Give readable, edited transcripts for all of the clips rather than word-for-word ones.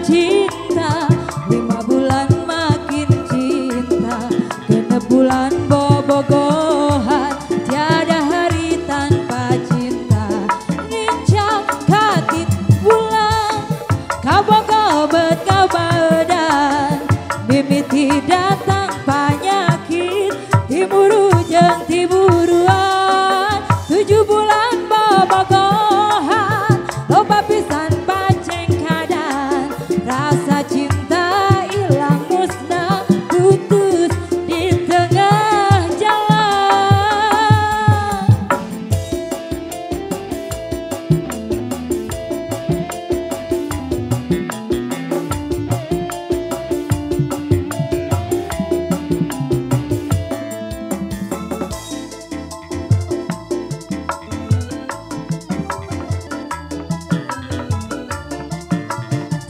cinta, 5 bulan makin cinta, genep bulan bobogohan, tiada hari tanpa cinta. Nincak katit bulan, kabogo bet kabadan, mimiti datang penyakit, timuru jeung tiburuan. 7 bulan bobogohan, loba pisan paceng kadan, rasa cinta ilang musnah, putus di tengah jalan.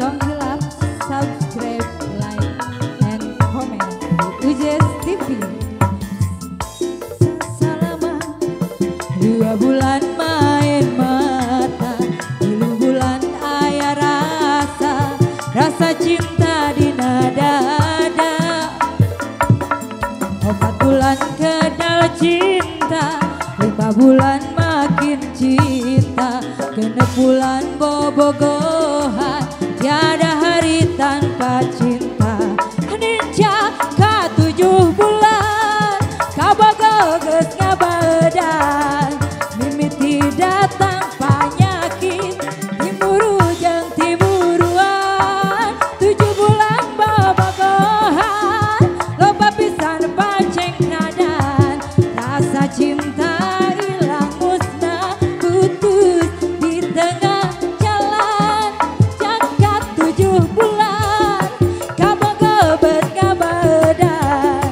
Don't hilap, subscribe, like, and comment di Ujes TV. Selama 2 bulan main mata, 3 bulan aya rasa, rasa cinta di dada. 4 bulan kenal cinta, 5 bulan makin cinta, genep bulan bobogohan, tiada hari tanpa cinta. Nincak ka 7 bulan, kabogo geus ngabadan, mimiti datang penyakit, timburu jeung tiburuan. 7 bulan bobogohan, loba pisan paceng kadan, rasa cinta ilang musnah, putus di tengah jalan. Jagat 7 bulan, kabogo bet kabadan,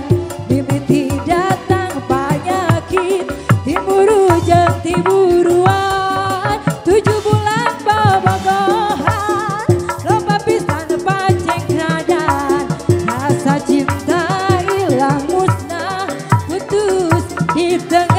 mimiti datang penyakit, timburu jeung tiburuan. 7 bulan bobogohan, loba pisan paceng kadan, rasa cinta ilang musnah, putus di tengah